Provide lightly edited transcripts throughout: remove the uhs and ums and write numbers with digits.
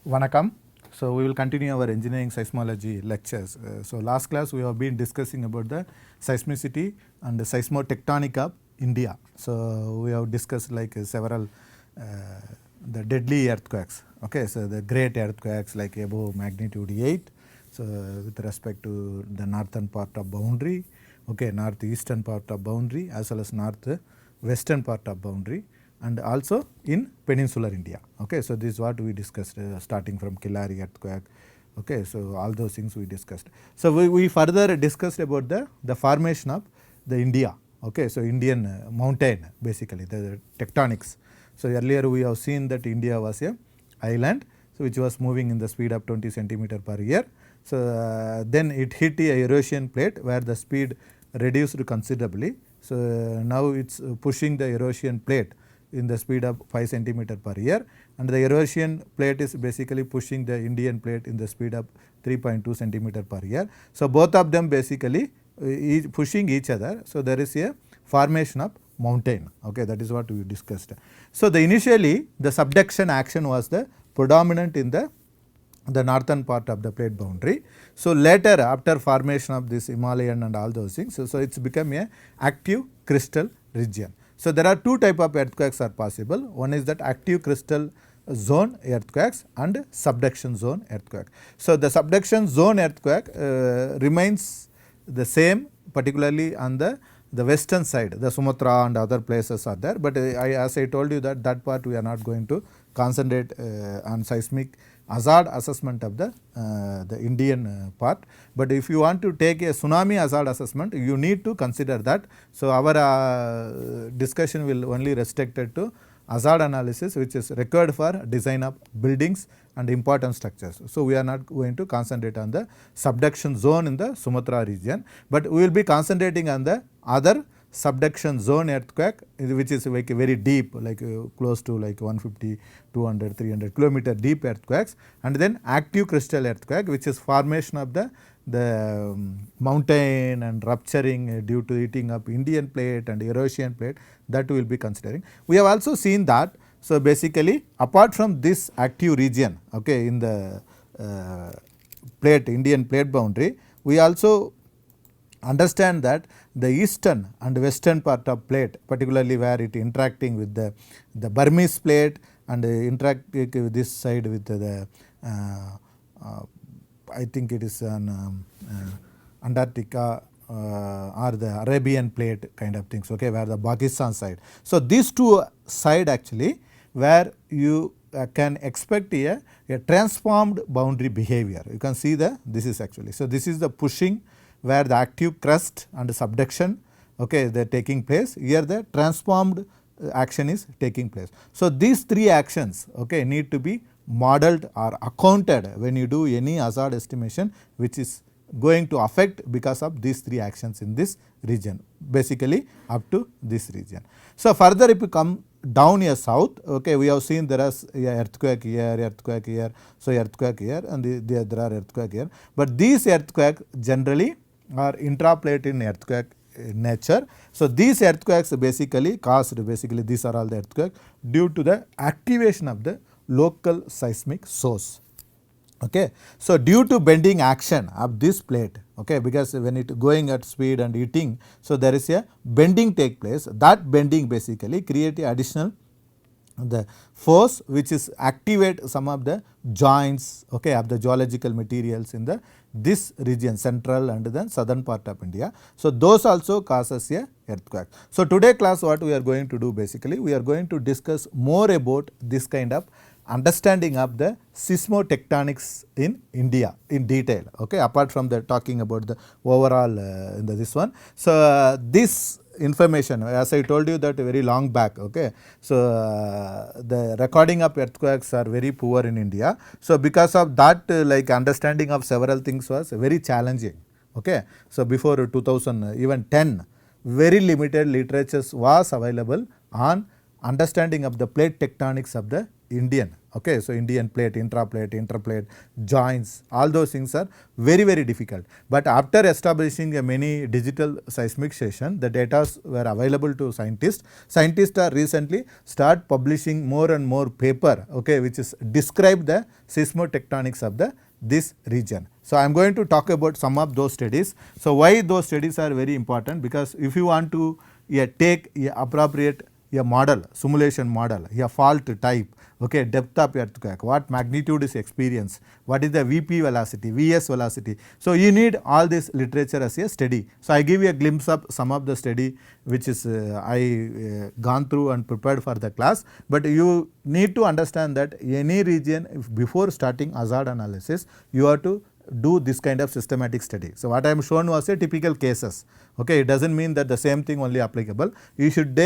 Vanakkam. So we will continue our engineering seismology lectures. So last class we have been discussing about the seismicity and the seismotectonic of India. So we have discussed like several the deadly earthquakes. Okay, so the great earthquakes like above magnitude 8. So with respect to the northern part of boundary, okay, northeastern part of boundary as well as northwestern part of boundary, and also in peninsular India. Okay, so this is what we discussed starting from Killari earthquake. Okay, so all those things we discussed. So we further discussed about the formation of the India. Okay, so Indian mountain basically the tectonics. So earlier we have seen that India was a island, so which was moving in the speed of 20 centimeter per year. So then it hit a erosion plate where the speed reduced considerably. So now it's pushing the erosion plate in the speed of 5 centimeter per year, and the erosion plate is basically pushing the Indian plate in the speed of 3.2 centimeter per year. So both of them basically pushing each other. So there is a formation of mountain. Okay, that is what we discussed. So the initially the subduction action was the predominant in the northern part of the plate boundary. So later after formation of this Himalayan and all those things, so it's become a active crystal region. So there are two type of earthquakes are possible. One is that active crystal zone earthquakes and subduction zone earthquake. So the subduction zone earthquake remains the same, particularly on the western side, the Sumatra and other places are there, but as I told you that part we are not going to concentrate on seismic hazard assessment of the Indian part. But if you want to take a tsunami hazard assessment, you need to consider that. So our discussion will only restricted to hazard analysis, which is required for design of buildings and important structures. So we are not going to concentrate on the subduction zone in the Sumatra region, but we will be concentrating on the other subduction zone earthquake, which is like very deep, like close to like 150, 200, 300 kilometer deep earthquakes, and then active crystal earthquake, which is formation of the mountain and rupturing due to heating up Indian plate and erosion plate, that we will be considering. We have also seen that, so basically apart from this active region, okay, in the plate Indian plate boundary, we also understand that the eastern and western part of plate, particularly where it interacting with the Burmese plate and interacting with this side with the I think it is an Antarctica or the Arabian plate kind of things, okay, where the Pakistan side. So these two side actually where you can expect a transformed boundary behavior. You can see this is actually, so this is the pushing where the active crust and subduction, okay, they are taking place. Here the transformed action is taking place. So these three actions, okay, need to be modeled or accounted when you do any hazard estimation, which is going to affect because of these three actions in this region, basically up to this region. So further if you come down here south, okay, we have seen there is earthquake here, so earthquake here, and there are earthquake here, but these earthquake generally are intraplate in earthquake nature. So these earthquakes basically caused, basically these are all the earthquakes due to the activation of the local seismic source. Okay, so due to bending action of this plate, okay, because when it going at speed and heating, so there is a bending take place. That bending basically create a additional the force which is activate some of the joints, okay, of the geological materials in this region, central and then southern part of India. So those also causes a earthquake. So today class what we are going to do, basically we are going to discuss more about this kind of understanding of the seismotectonics in India in detail, okay, apart from the talking about the overall in this one. So this information, as I told you that very long back, okay, so the recording of earthquakes are very poor in India. So because of that like understanding of several things was very challenging, okay. So before 2000 even 10, very limited literatures was available on understanding of the plate tectonics of the Indian. Okay, so Indian plate, intraplate, interplate, joints, all those things are very, very difficult. But after establishing a many digital seismic station, the data were available to scientists. Scientists are recently start publishing more and more paper, okay, which is describe the seismotectonics of the this region. So I am going to talk about some of those studies. So why those studies are very important? Because if you want to take appropriate model, simulation model, a fault type, okay, depth of earthquake, what magnitude is experienced, what is the VP velocity, VS velocity. So you need all this literature as a study. So I give you a glimpse of some of the study which is I gone through and prepared for the class, but you need to understand that any region, if before starting hazard analysis, you have to do this kind of systematic study. So what I am shown was a typical cases. Okay, it does not mean that the same thing only applicable. You should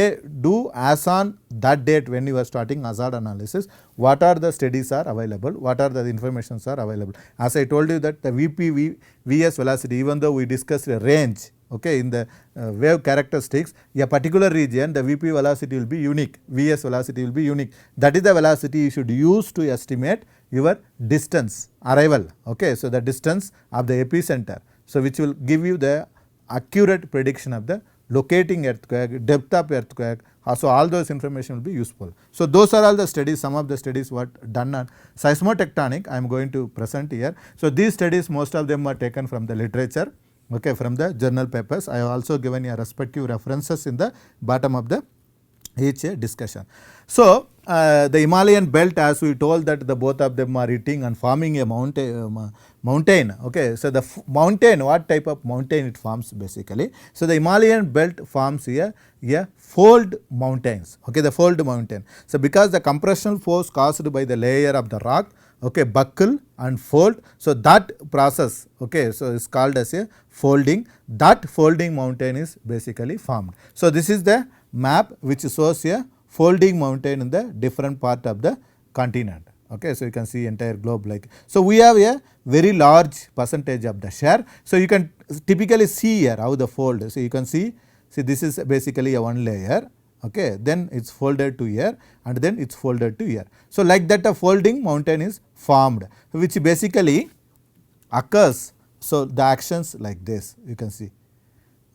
do as on that date when you are starting hazard analysis, what are the studies are available, what are the informations are available. As I told you that the VS velocity, even though we discussed a range, okay, in the wave characteristics, a particular region the VP velocity will be unique, VS velocity will be unique. That is the velocity you should use to estimate your distance arrival. Okay, so the distance of the epicenter, so which will give you the accurate prediction of the locating earthquake, depth of earthquake. So all those information will be useful. So those are all the studies, some of the studies what done on seismotectonic I am going to present here. So these studies, most of them are taken from the literature, okay, from the journal papers. I have also given you respective references in the bottom of the each discussion. So the Himalayan belt, as we told that the both of them are hitting and forming a mountain. Okay, so the mountain, what type of mountain it forms basically? So the Himalayan belt forms a fold mountains. Okay, the fold mountain. So because the compressional force caused by the layer of the rock, okay, buckle and fold, so that process, okay, so is called as a folding. That folding mountain is basically formed. So this is the map which shows a folding mountain in the different part of the continent. Okay, so you can see entire globe like. So we have a very large percentage of the share. So you can typically see here how the fold. So you can see this is basically a one layer. Okay, then it's folded to here and then it's folded to here. So like that a folding mountain is formed, which basically occurs. So the actions like this you can see.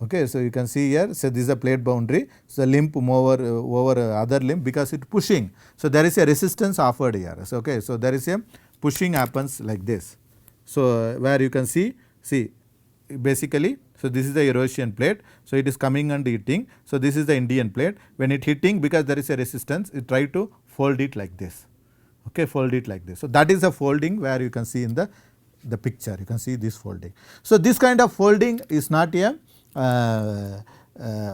Okay, so you can see here, so this is a plate boundary, so the limb move over other limb because it pushing. So there is a resistance offered here. So okay, so there is a pushing happens like this. So where you can see basically, so this is the Eurasian plate, so it is coming and hitting. So this is the Indian plate. When it hitting, because there is a resistance, it try to fold it like this. Okay, fold it like this. So that is a folding where you can see in the picture, you can see this folding. So this kind of folding is not a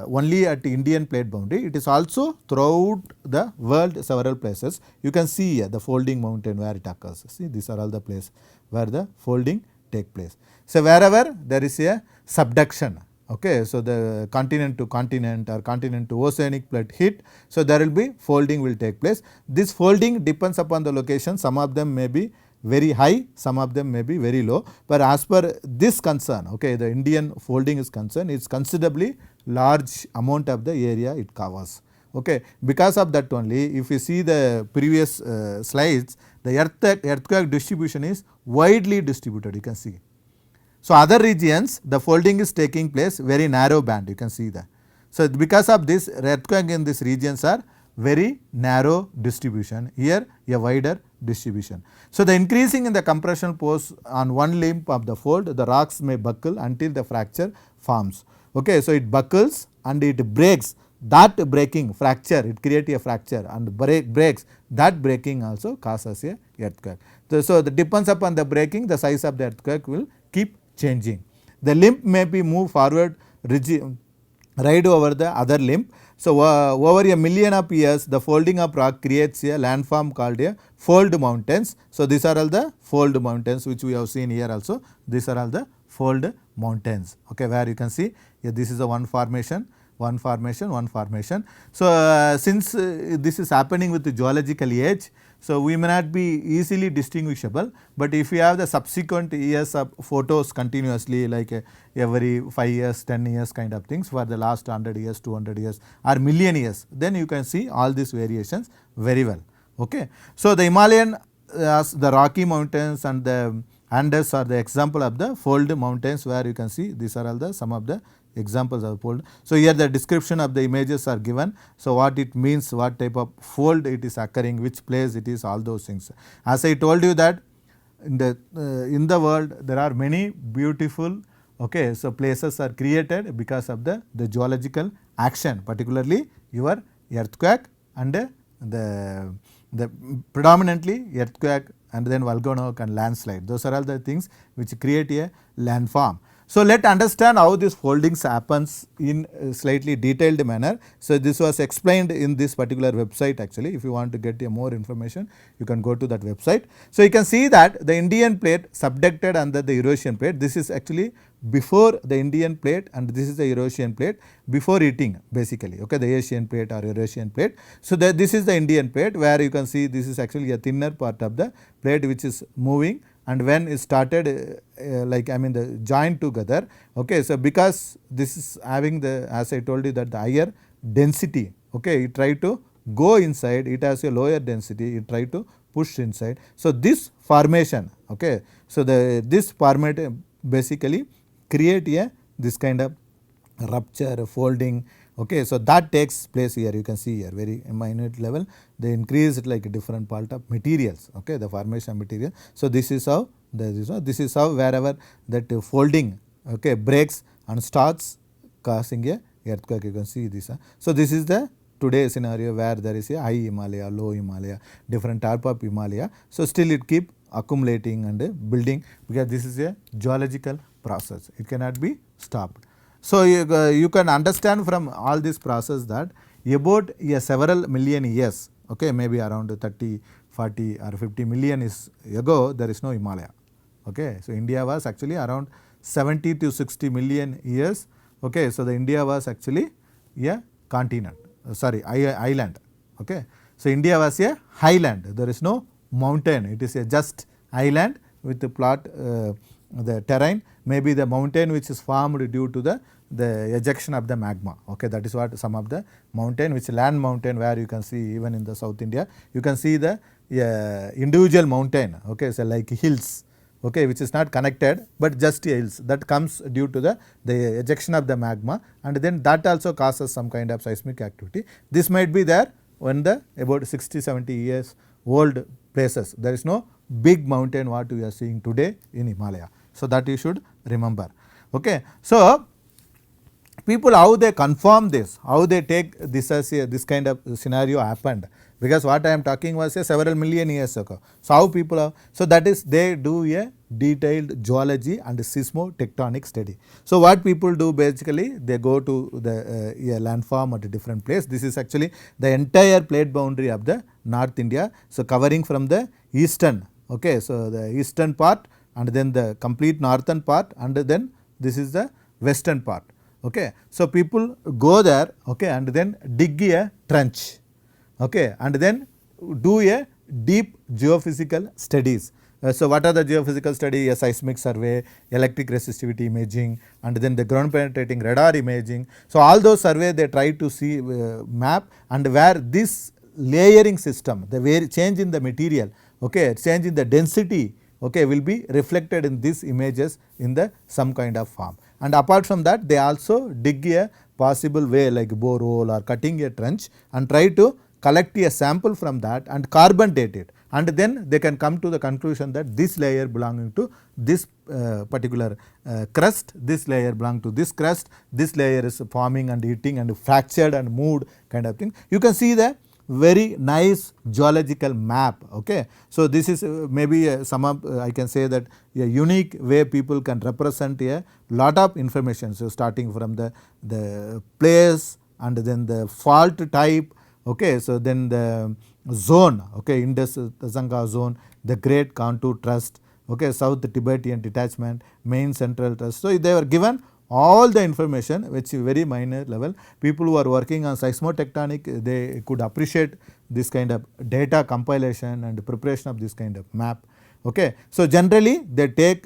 only at Indian plate boundary, it is also throughout the world several places. You can see here the folding mountain where it occurs. See, these are all the places where the folding take place. So wherever there is a subduction, okay, so the continent to continent or continent to oceanic plate hit, so there will be folding will take place. This folding depends upon the location, some of them may be very high, some of them may be very low, but as per this concern, okay, the Indian folding is concerned, it's considerably large amount of the area it covers. Okay, because of that only, if you see the previous slides, the earthquake distribution is widely distributed, you can see. So other regions, the folding is taking place very narrow band, you can see that. So because of this, earthquake in these regions are very narrow distribution, here a wider distribution. So the increasing in the compression force on one limb of the fold, the rocks may buckle until the fracture forms. Okay, so it buckles and it breaks. That breaking fracture, it creates a fracture and breaks. That breaking also causes a earthquake. So it depends upon the breaking, the size of the earthquake will keep changing. The limb may be moved forward, ride over the other limb. So over a million of years, the folding of rock creates a landform called a fold mountains. So these are all the fold mountains which we have seen here also. These are all the fold mountains. Okay, where you can see this is a one formation, one formation, one formation. So since this is happening with the geological age, so we may not be easily distinguishable, but if you have the subsequent years of photos continuously, like every 5 years, 10 years kind of things for the last 100 years, 200 years or million years, then you can see all these variations very well. Okay. So the Himalayan, the Rocky Mountains and the Andes are the example of the fold mountains, where you can see these are all the some of the examples of fold. So here the description of the images are given. So what it means, what type of fold it is occurring, which place it is, all those things. As I told you that in the world there are many beautiful, okay, so places are created because of the geological action, particularly your earthquake and the predominantly earthquake and then volcano and landslide. Those are all the things which create a landform. So let understand how this foldings happens in a slightly detailed manner. So this was explained in this particular website actually. If you want to get more information, you can go to that website. So you can see that the Indian plate subducted under the Eurasian plate. This is actually before the Indian plate and this is the Eurasian plate before eating basically, okay, the Asian plate or Eurasian plate. So this is the Indian plate, where you can see this is actually a thinner part of the plate which is moving, and when it started like I mean the joined together, okay. So because this is having the, as I told you, that the higher density, okay, it try to go inside, it has a lower density, it try to push inside. So this formation, okay, so this formation basically create this kind of rupture, folding, okay. So that takes place here, you can see here very minute level, they increased like a different part of materials, okay, the formation material. So this is how this is how wherever that folding, okay, breaks and starts causing a earthquake, you can see this. So this is the today scenario where there is a high Himalaya, low Himalaya, different type of Himalaya. So still it keep accumulating and building, because this is a geological process, it cannot be stopped. So you can understand from all this process that about several million years, okay, maybe around 30, 40 or 50 million years ago, there is no Himalaya, okay. So India was actually around 70 to 60 million years, okay. So the India was actually a continent, sorry, island, okay. So India was a highland, there is no mountain, it is a just island with the plot, the terrain, maybe the mountain which is formed due to the ejection of the magma, okay. That is what some of the mountain, which land mountain, where you can see even in the South India, you can see the individual mountain, okay, so like hills, okay, which is not connected but just hills, that comes due to the ejection of the magma, and then that also causes some kind of seismic activity. This might be there when the about 60-70 years old places, there is no big mountain what we are seeing today in Himalaya. So that you should remember, okay. So people, how they confirm this, how they take this as this kind of scenario happened, because what I am talking was several million years ago. So how people are, so that is they do a detailed geology and seismotectonic study. So what people do basically, they go to the landform at a different place. This is actually the entire plate boundary of the North India, so covering from the eastern, okay, so the eastern part and then the complete northern part, and then this is the western part, okay. So people go there, okay, and then dig a trench, okay, and then do a deep geophysical studies. So what are the geophysical study? A seismic survey, electric resistivity imaging, and then the ground penetrating radar imaging. So all those survey they try to see map, and where this layering system, the change in the material, okay, change in the density, okay, will be reflected in these images in the some kind of form. And apart from that, they also dig a possible way like borehole or cutting a trench and try to collect a sample from that and carbon date it, and then they can come to the conclusion that this layer belonging to this particular crust, this layer belong to this crust, this layer is forming and eating and fractured and moved kind of thing. You can see the very nice geological map, okay. So this is maybe some of I can say that a unique way people can represent a lot of information. So starting from the place and then the fault type, okay, so then the zone, okay, Indus-Tasanga zone, the Great Contour Trust, okay, South Tibetan Detachment, Main Central Trust. So they were given all the information which is very minor level. People who are working on seismotectonic, they could appreciate this kind of data compilation and preparation of this kind of map, okay. So generally they take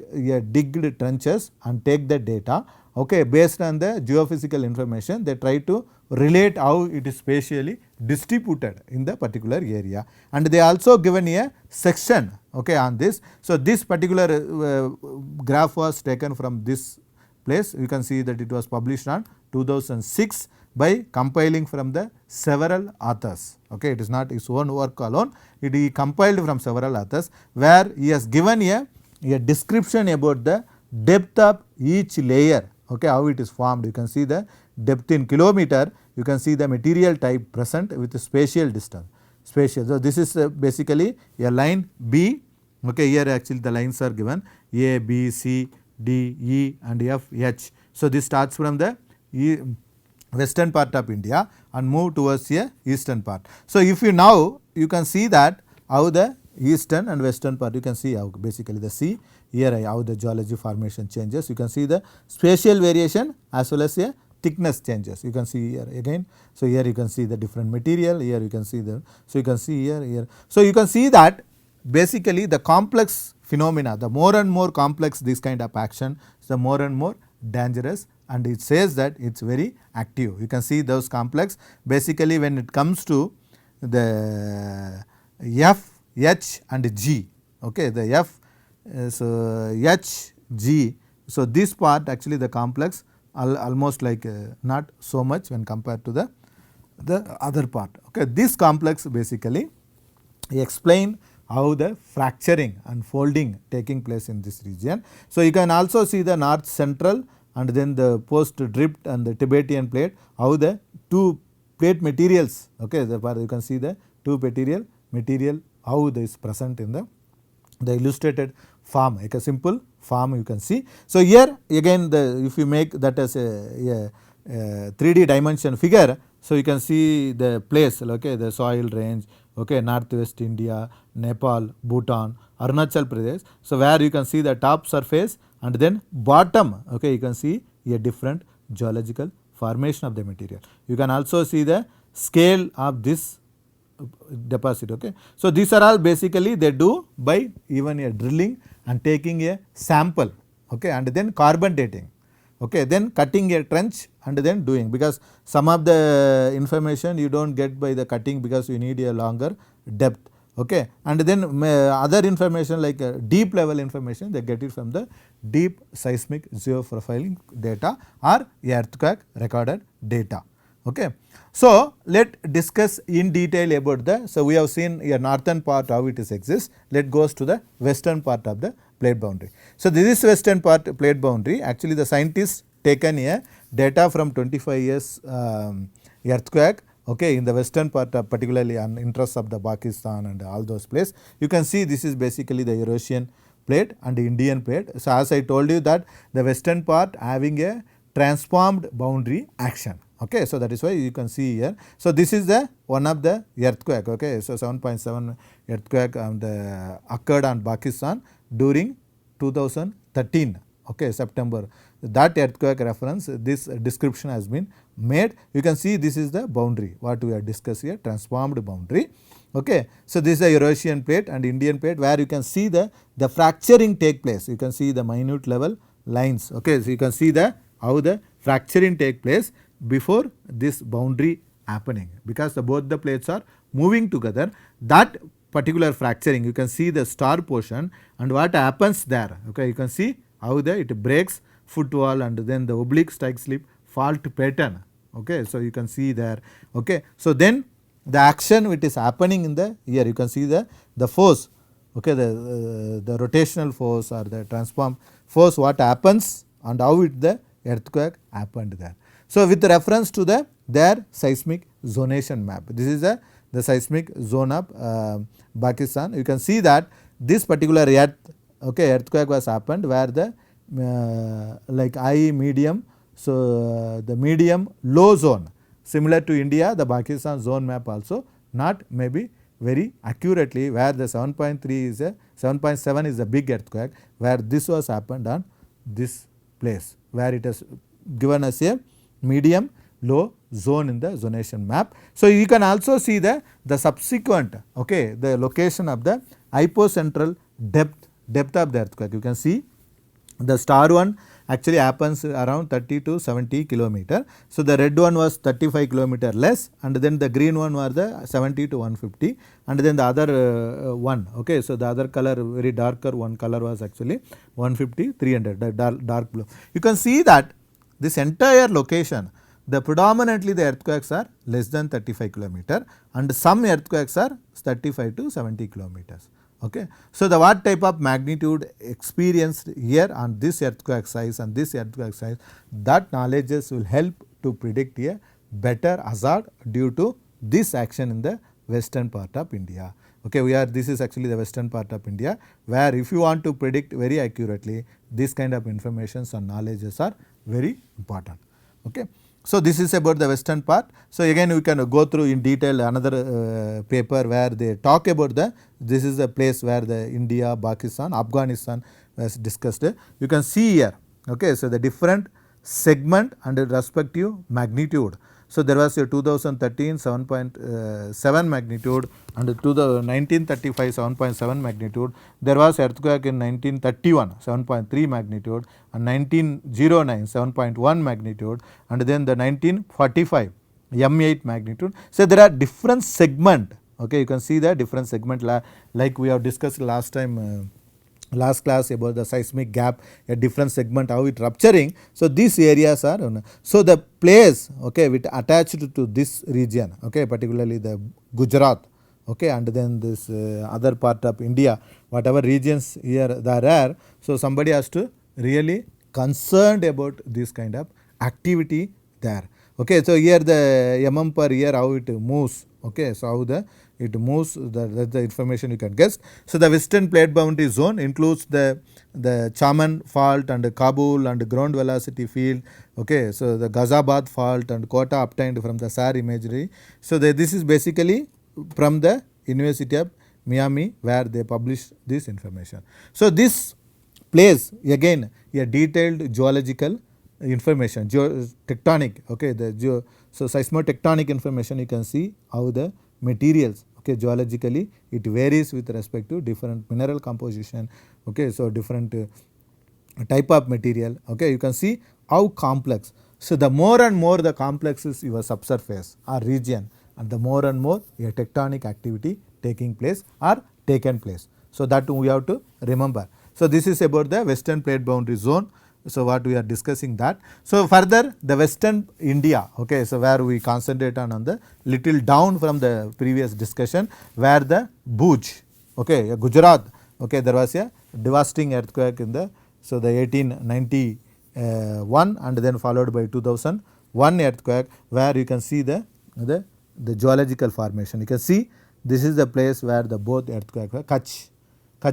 digged trenches and take the data, okay, based on the geophysical information, they try to relate how it is spatially distributed in the particular area, and they also given a section, okay, on this. So, this particular graph was taken from this place. You can see that it was published on 2006 by compiling from the several authors, okay. It is not his own work alone, it is compiled from several authors, where he has given a description about the depth of each layer, okay, how it is formed. You can see the depth in kilometer, you can see the material type present with the spatial distance, spatial. So, this is basically a line B, okay. Here actually the lines are given A, B, C, D, E and F, H. So, this starts from the western part of India and move towards the eastern part. So, if you now you can see that how the eastern and western part, you can see how basically the sea here how the geology formation changes. You can see the spatial variation as well as a thickness changes. You can see here again. So, here you can see the different material, here you can see the, so you can see here. So, you can see that basically the complex phenomena, the more and more complex this kind of action, the more and more dangerous, and it says that it is very active. You can see those complex basically when it comes to the F, H and G, okay, the F, so H, G. So, this part actually the complex almost like not so much when compared to the other part, okay. This complex basically explain how the fracturing and folding taking place in this region. So, you can also see the north central and then the post drift and the Tibetan plate, how the two plate materials, okay, you can see the two material how this is present in the illustrated form, like a simple form you can see. So, here again if you make that as a 3D dimension figure, so you can see the place, okay, the soil range, okay, northwest India, Nepal, Bhutan, Arunachal Pradesh. So, where you can see the top surface and then bottom, okay, you can see a different geological formation of the material. You can also see the scale of this deposit, okay. So, these are all basically they do by even a drilling and taking a sample, okay, and then carbon dating, okay, then cutting a trench and then doing, because some of the information you do not get by the cutting because you need a longer depth, okay, and then other information like deep level information they get it from the deep seismic geoprofiling data or earthquake recorded data, okay. So, let discuss in detail about the, so we have seen a northern part how it is exists, let goes to the western part of the plate boundary. So, this is western part plate boundary, actually the scientists taken a data from 25 years earthquake, okay, in the western part of particularly on interest of the Pakistan and all those places. You can see this is basically the Eurasian plate and the Indian plate. So, as I told you that the western part having a transformed boundary action, okay. So, that is why you can see here. So, this is the one of the earthquake, okay. So, 7.7 earthquake occurred on Pakistan during 2013, okay, September. That earthquake reference, this description has been made. You can see this is the boundary what we have discussed here, transformed boundary, okay. So, this is the Eurasian plate and Indian plate where you can see the fracturing take place. You can see the minute level lines, okay. So, you can see the how the fracturing take place before this boundary happening, because both the plates are moving together. That particular fracturing you can see the star portion and what happens there, okay. You can see how it breaks footwall and then the oblique strike slip fault pattern, okay. So, you can see there, okay. So, then the action which is happening in the here you can see the force, okay, the rotational force or the transform force what happens and how the earthquake happened there. So, with reference to their seismic zonation map, this is the seismic zone of Pakistan. You can see that this particular earthquake was happened where the like high medium, so the medium low zone, similar to India the Pakistan zone map also not maybe very accurately, where the 7.3 is a 7.7 is a big earthquake, where this was happened on this place, where it has given us a medium low zone in the zonation map. So, you can also see the subsequent, okay, the location of the hypocentral depth of the earthquake. You can see the star one actually happens around 30 to 70 kilometer. So the red one was 35 kilometer less, and then the green one was the 70 to 150, and then the other one, okay. So the other color, very darker one color, was actually 150, 300, the dark blue. You can see that this entire location, the predominantly the earthquakes are less than 35 kilometer, and some earthquakes are 35 to 70 kilometers. Okay. So the what type of magnitude experienced here on this earthquake size and this earthquake size, that knowledges will help to predict a better hazard due to this action in the western part of India. Okay, this is actually the western part of India, where if you want to predict very accurately, this kind of informations and knowledges are very important. Okay. So this is about the western part. So again we can go through in detail another paper where they talk about this is the place where the India, Pakistan, Afghanistan was discussed. You can see here, okay. So the different segment and respective magnitude. So there was a 2013 7.7 magnitude, and 1935 7.7 magnitude. There was earthquake in 1931 7.3 magnitude, and 1909 7.1 magnitude, and then the 1945 M8 magnitude. So there are different segment, okay. You can see the different segment like we have discussed last time, last class, about the seismic gap, a different segment, how it rupturing. So these areas are, so the place, okay, with attached to this region, okay, particularly the Gujarat, okay, and then this other part of India, whatever regions here there are. So somebody has to really concerned about this kind of activity there. Okay, so here the mm per year, how it moves, okay. So how it moves, that's the information you can guess. So the western plate boundary zone includes the Chaman fault and Kabul and ground velocity field, okay. So the Gazabad fault and quota obtained from the SAR imagery. So this is basically from the University of Miami, where they published this information. So this place again a detailed geological information, tectonic, okay. So seismotectonic information, you can see how the materials, okay, geologically it varies with respect to different mineral composition, okay. So different type of material, okay. You can see how complex. So the more and more the complex is your subsurface or region, and the more and more a tectonic activity taking place or taken place. So that we have to remember. So this is about the western plate boundary zone. So what we are discussing that. So further the western India, okay. So where we concentrate on the little down from the previous discussion, where the Bhuj, okay, Gujarat, okay, there was a devastating earthquake in the 1891, and then followed by 2001 earthquake, where you can see the geological formation. You can see this is the place where the both earthquake were, Kutch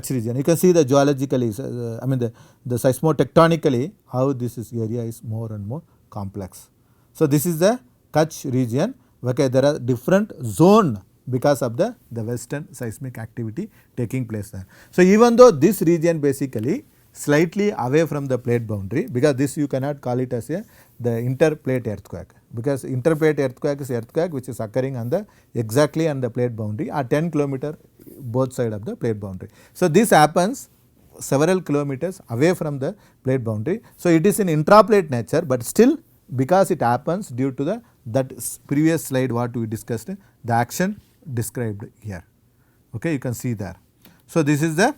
region. You can see the geologically, I mean the seismotectonically, how this area is more and more complex. So this is the Kutch region, okay. There are different zone because of the western seismic activity taking place there. So even though this region basically slightly away from the plate boundary, because this you cannot call it as the interplate earthquake, because interplate earthquake is earthquake which is occurring on the exactly on the plate boundary or 10 kilometer both side of the plate boundary. So this happens several kilometers away from the plate boundary. So it is in intraplate nature, but still because it happens due to that previous slide what we discussed, the action described here, okay. You can see there. So this is the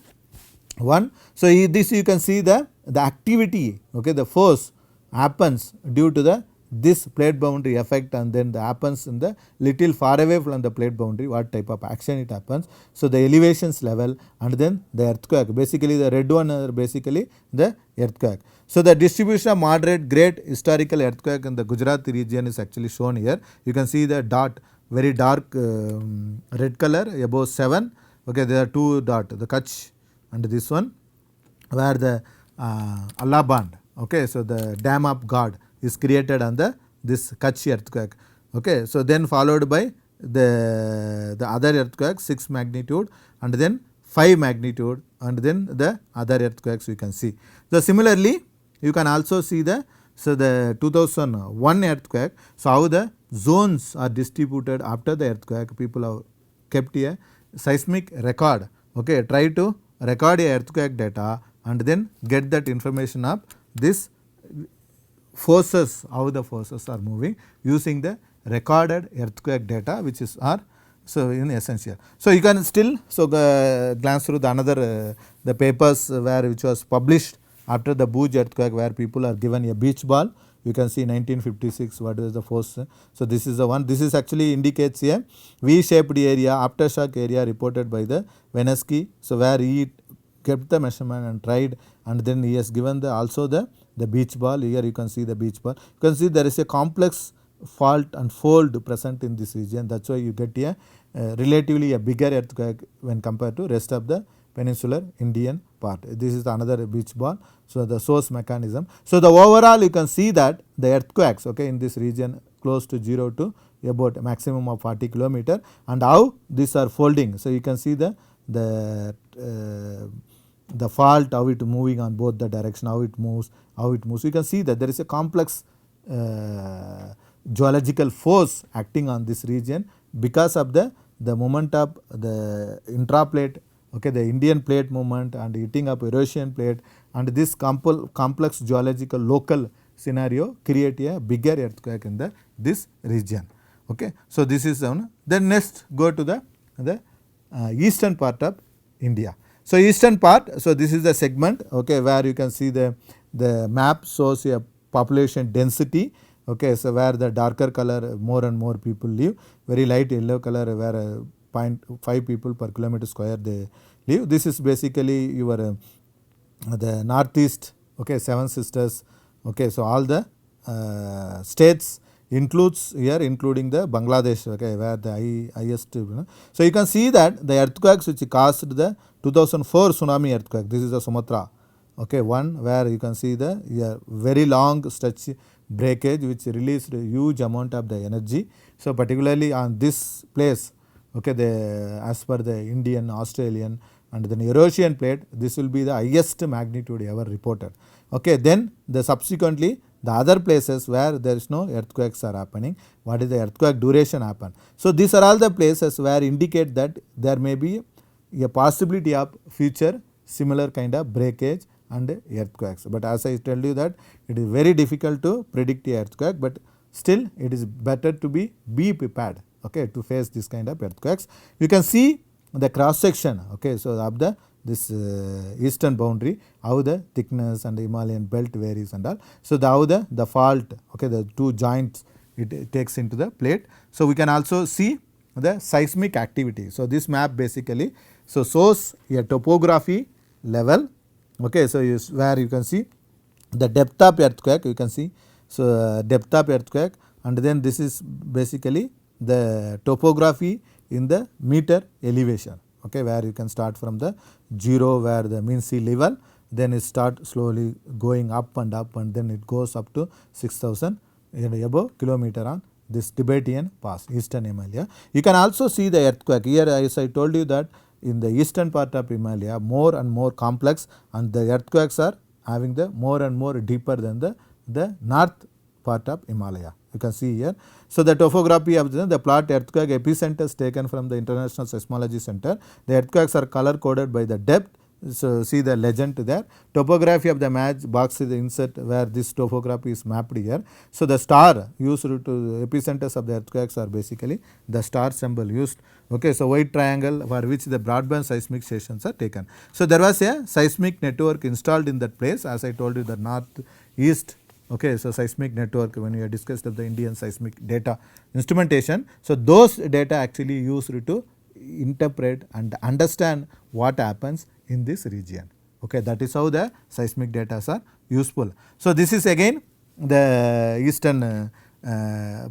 one. So this you can see the activity, okay, the force happens due to this plate boundary effect, and then the happens in the little far away from the plate boundary, what type of action it happens. So the elevations level, and then the earthquake, basically the red one are basically the earthquake. So the distribution of moderate great historical earthquake in the Gujarat region is actually shown here. You can see the dot, very dark red color above 7, okay. There are 2 dot, the Kutch and this one, where the Allahabad, okay. So the dam of God is created on this Kutch earthquake, okay. So then followed by the other earthquake 6 magnitude, and then 5 magnitude, and then the other earthquakes you can see. So similarly you can also see the 2001 earthquake. So how the zones are distributed after the earthquake, people have kept a seismic record, okay. Try to record a earthquake data and then get that information of this forces, how the forces are moving using the recorded earthquake data, which is are so in essential. So you can still glance through the another the papers where which was published after the Bhuj earthquake, where people are given a beach ball. You can see 1956 what is the force. So this is the one. This is actually indicates a V-shaped area, aftershock area reported by the Venesky. So where he kept the measurement and tried, and then he has given the also the beach ball. Here you can see the beach ball. You can see there is a complex fault and fold present in this region. That's why you get a relatively a bigger earthquake when compared to rest of the peninsular Indian part. This is another beach ball. So the source mechanism. So the overall you can see that the earthquakes, okay, in this region close to 0 to about a maximum of 40 kilometer, and how these are folding. So you can see the fault, how it moving on both the direction, how it moves. You can see that there is a complex geological force acting on this region because of the movement of the intraplate, okay, the Indian plate movement and hitting up Eurasian plate, and this complex geological local scenario create a bigger earthquake in this region. Okay. So this is one. Then next go to the eastern part of India. So eastern part, so this is the segment, okay, where you can see the map shows a population density, okay, so where the darker color more and more people live, very light yellow color where 0.5 people per kilometer square they live. This is basically your the northeast, okay, seven sisters, okay, so all the states includes here, including the Bangladesh, okay, where the highest, So you can see that the earthquakes which caused the 2004 tsunami earthquake, this is the Sumatra, okay, one where you can see the very long stretch breakage which released a huge amount of the energy. So particularly on this place, okay, as per the Indian, Australian and the Eurasian plate, this will be the highest magnitude ever reported. Okay, then subsequently the other places where there is no earthquakes are happening, what is the earthquake duration happen. So these are all the places where indicate that there may be a possibility of future similar kind of breakage and earthquakes. But as I tell you that it is very difficult to predict the earthquake, but still it is better to be prepared, okay, to face this kind of earthquakes. You can see the cross section, okay, so of this eastern boundary, how the thickness and the Himalayan belt varies and all. So how the fault, okay, the two joints it takes into the plate. So we can also see the seismic activity. So this map basically shows a topography level, okay, so where you can see the depth of earthquake, you can see, so depth of earthquake, and then this is basically the topography in the meter elevation, okay, where you can start from the 0 where the mean sea level, then it start slowly going up and then it goes up to 6,000 above kilometer on this Tibetan Pass, eastern Himalaya. You can also see the earthquake here, as I told you that in the eastern part of Himalaya more and more complex, and the earthquakes are having the more and more deeper than the north part of Himalaya. You can see here. So the topography of the plot earthquake epicenters taken from the International Seismology Center. The earthquakes are color coded by the depth. So see the legend there. Topography of the match box is the insert where this topography is mapped here. So the star used to epicenters of the earthquakes are basically the star symbol used. Okay, so white triangle for which the broadband seismic stations are taken. So there was a seismic network installed in that place, as I told you, the northeast. Okay, so seismic network, when we have discussed of the Indian seismic data instrumentation. So those data actually used to interpret and understand what happens in this region. Okay, that is how the seismic data are useful. So this is again the eastern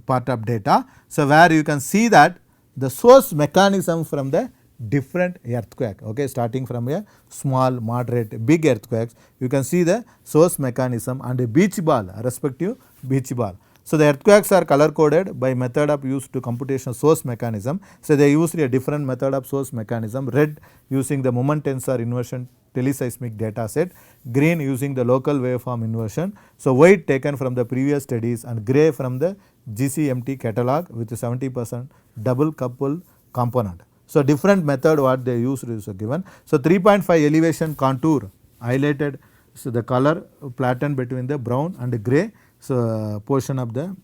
part of data. So where you can see that the source mechanism from the different earthquake, okay, starting from a small, moderate, big earthquakes, you can see the source mechanism and a beach ball, respective beach ball. So the earthquakes are color coded by method of used to computational source mechanism. So they used a different method of source mechanism, red using the moment tensor inversion teleseismic data set, green using the local waveform inversion. So white taken from the previous studies and gray from the GCMT catalog with 70% double coupled component. So different method what they used is given. So 3.5 elevation contour highlighted so the color pattern between the brown and the gray so portion of the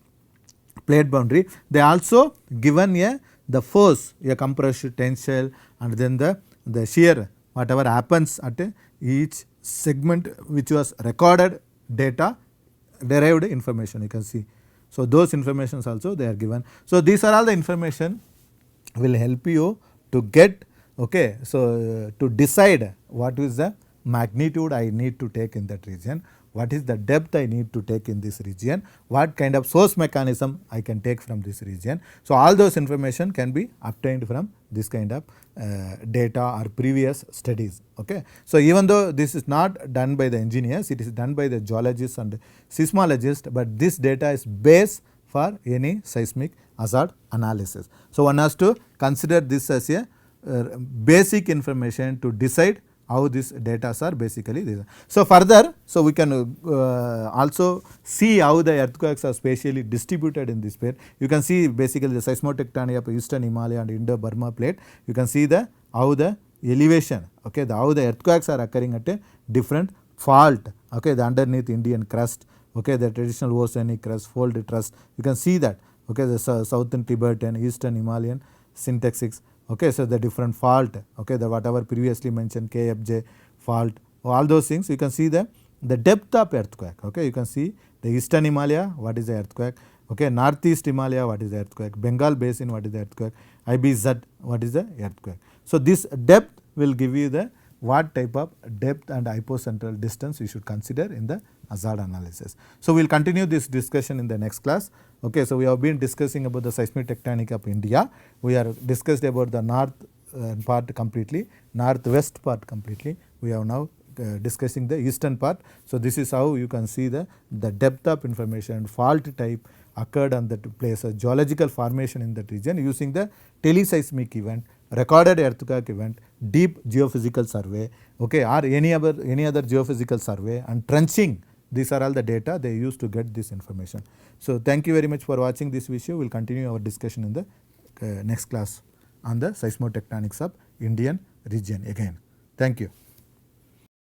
plate boundary. They also given the force, a compressed tensile, and then the shear whatever happens at each segment which was recorded data derived information you can see. So those informations also they are given. So these are all the information will help you to get okay. So to decide what is the magnitude I need to take in that region, what is the depth I need to take in this region, what kind of source mechanism I can take from this region. So all those information can be obtained from this kind of data or previous studies. Okay. So even though this is not done by the engineers, it is done by the geologists and seismologists, but this data is base for any seismic hazard analysis. So one has to consider this as a basic information to decide how these data are basically these. So further, so we can also see how the earthquakes are spatially distributed in this plate. You can see basically the seismotectonic of Eastern Himalaya and Indo-Burma plate. You can see the how the elevation, okay, how the earthquakes are occurring at a different fault, okay, the underneath Indian crust, okay, the traditional oceanic crust, fold crust. You can see that, okay, the southern Tibetan, Eastern Himalayan syntaxics. Okay, so the different fault, okay, the whatever previously mentioned KFJ fault, all those things you can see the depth of earthquake. Okay, you can see the Eastern Himalaya, what is the earthquake, okay, Northeast Himalaya, what is the earthquake, Bengal Basin, what is the earthquake, IBZ, what is the earthquake. So this depth will give you the what type of depth and hypocentral distance you should consider in the hazard analysis. So we will continue this discussion in the next class. Okay, so we have been discussing about the seismic tectonic of India. We are discussed about the north part completely, northwest part completely. We are now discussing the eastern part. So this is how you can see the depth of information, fault type occurred on that place, a geological formation in that region using the teleseismic event, recorded earthquake event, deep geophysical survey, okay, or any other geophysical survey, and trenching. These are all the data they use to get this information. So thank you very much for watching this video. We will continue our discussion in the next class on the seismotectonics of Indian region again. Thank you.